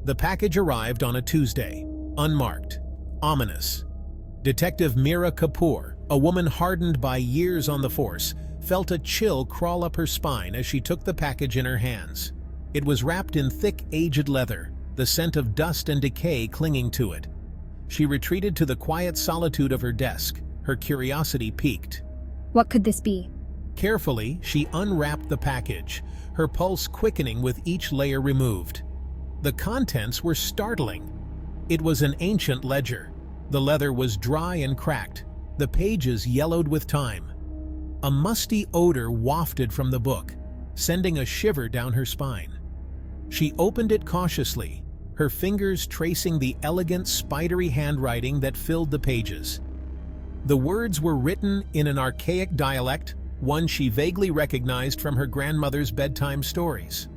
The package arrived on a Tuesday, unmarked, ominous. Detective Mira Kapoor, a woman hardened by years on the force, felt a chill crawl up her spine as she took the package in her hands. It was wrapped in thick, aged leather, the scent of dust and decay clinging to it. She retreated to the quiet solitude of her desk, her curiosity piqued. What could this be? Carefully, she unwrapped the package, her pulse quickening with each layer removed. The contents were startling. It was an ancient ledger. The leather was dry and cracked, the pages yellowed with time. A musty odor wafted from the book, sending a shiver down her spine. She opened it cautiously, her fingers tracing the elegant, spidery handwriting that filled the pages. The words were written in an archaic dialect, one she vaguely recognized from her grandmother's bedtime stories.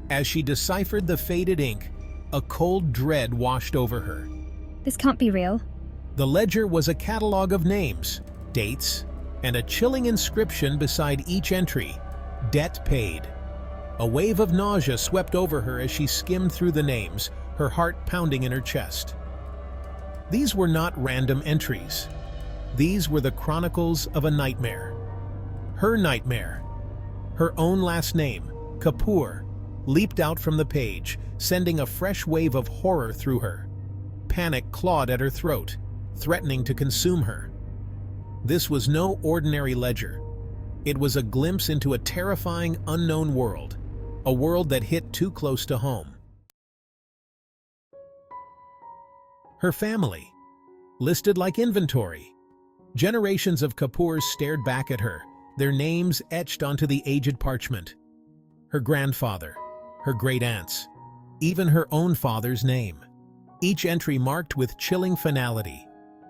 As she deciphered the faded ink, a cold dread washed over her. This can't be real. The ledger was a catalog of names, dates, and a chilling inscription beside each entry: debt paid. A wave of nausea swept over her as she skimmed through the names, her heart pounding in her chest. These were not random entries. These were the chronicles of a nightmare. Her nightmare. Her own last name, Kapoor, leaped out from the page, sending a fresh wave of horror through her. Panic clawed at her throat, threatening to consume her. This was no ordinary ledger. It was a glimpse into a terrifying, unknown world, a world that hit too close to home. Her family, listed like inventory. Generations of Kapoors stared back at her, their names etched onto the aged parchment. Her grandfather, her great-aunts, even her own father's name. Each entry marked with chilling finality.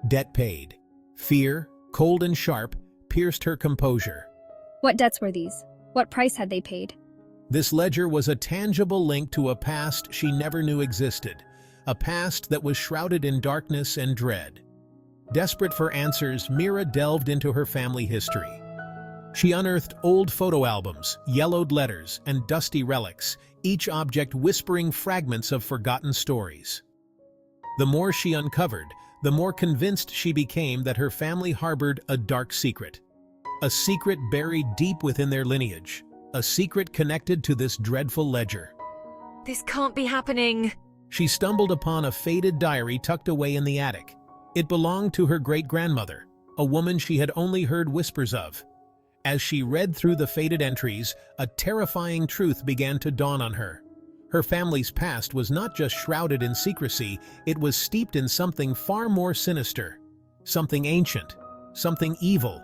Debt paid. Fear, cold and sharp, pierced her composure. What debts were these? What price had they paid? This ledger was a tangible link to a past she never knew existed, a past that was shrouded in darkness and dread. Desperate for answers, Mira delved into her family history. She unearthed old photo albums, yellowed letters, and dusty relics, each object whispering fragments of forgotten stories. The more she uncovered, the more convinced she became that her family harbored a dark secret. A secret buried deep within their lineage. A secret connected to this dreadful ledger. This can't be happening. She stumbled upon a faded diary tucked away in the attic. It belonged to her great-grandmother, a woman she had only heard whispers of. As she read through the faded entries, a terrifying truth began to dawn on her. Her family's past was not just shrouded in secrecy, it was steeped in something far more sinister. Something ancient, something evil.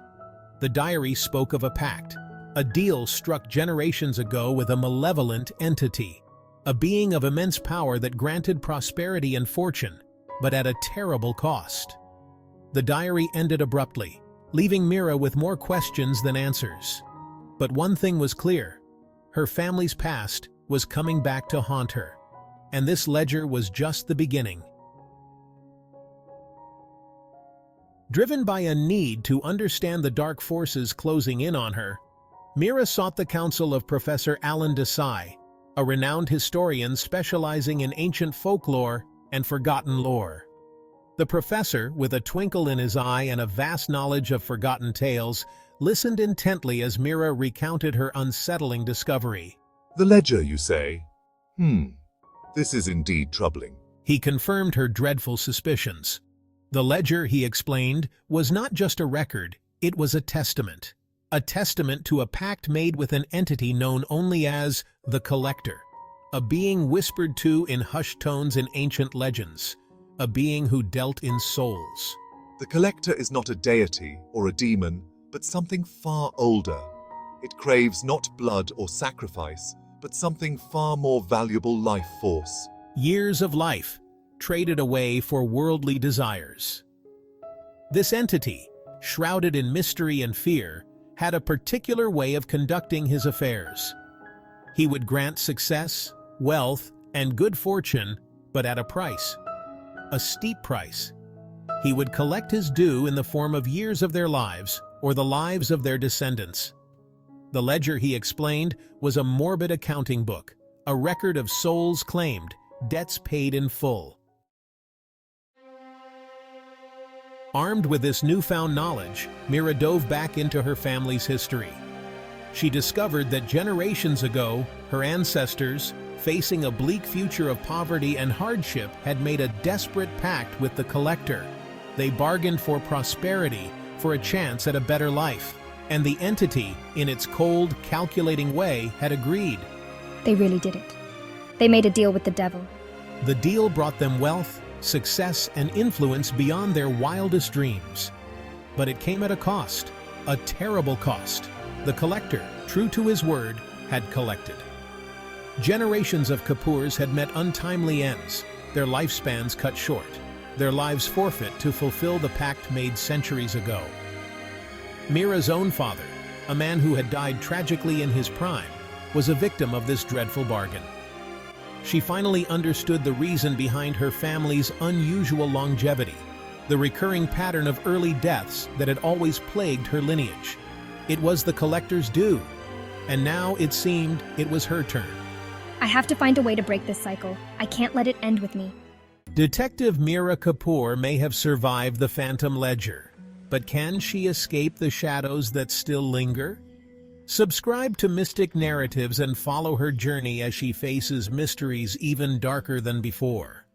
The diary spoke of a pact, a deal struck generations ago with a malevolent entity, a being of immense power that granted prosperity and fortune, but at a terrible cost. The diary ended abruptly, leaving Mira with more questions than answers. But one thing was clear: her family's past was coming back to haunt her, and this ledger was just the beginning. Driven by a need to understand the dark forces closing in on her, Mira sought the counsel of Professor Alan Desai, a renowned historian specializing in ancient folklore and forgotten lore. The professor, with a twinkle in his eye and a vast knowledge of forgotten tales, listened intently as Mira recounted her unsettling discovery. The ledger, you say? This is indeed troubling. He confirmed her dreadful suspicions. The ledger, he explained, was not just a record, it was a testament. A testament to a pact made with an entity known only as the Collector, a being whispered to in hushed tones in ancient legends, a being who dealt in souls. The Collector is not a deity or a demon, but something far older. It craves not blood or sacrifice, but something far more valuable: life force. Years of life, traded away for worldly desires. This entity, shrouded in mystery and fear, had a particular way of conducting his affairs. He would grant success, wealth, and good fortune, but at a price. A steep price. He would collect his due in the form of years of their lives, or the lives of their descendants. The ledger, he explained, was a morbid accounting book, a record of souls claimed, debts paid in full. Armed with this newfound knowledge, Mira dove back into her family's history. She discovered that generations ago, her ancestors, facing a bleak future of poverty and hardship, had made a desperate pact with the collector. They bargained for prosperity, for a chance at a better life, and the entity, in its cold, calculating way, had agreed. They really did it. They made a deal with the devil. The deal brought them wealth, success, and influence beyond their wildest dreams. But it came at a cost, a terrible cost. The collector, true to his word, had collected. Generations of Kapoors had met untimely ends, their lifespans cut short, their lives forfeit to fulfill the pact made centuries ago. Mira's own father, a man who had died tragically in his prime, was a victim of this dreadful bargain. She finally understood the reason behind her family's unusual longevity, the recurring pattern of early deaths that had always plagued her lineage. It was the collector's due, and now it seemed it was her turn. I have to find a way to break this cycle. I can't let it end with me. Detective Mira Kapoor may have survived the Phantom Ledger, but can she escape the shadows that still linger? Subscribe to Mystic Narratives and follow her journey as she faces mysteries even darker than before.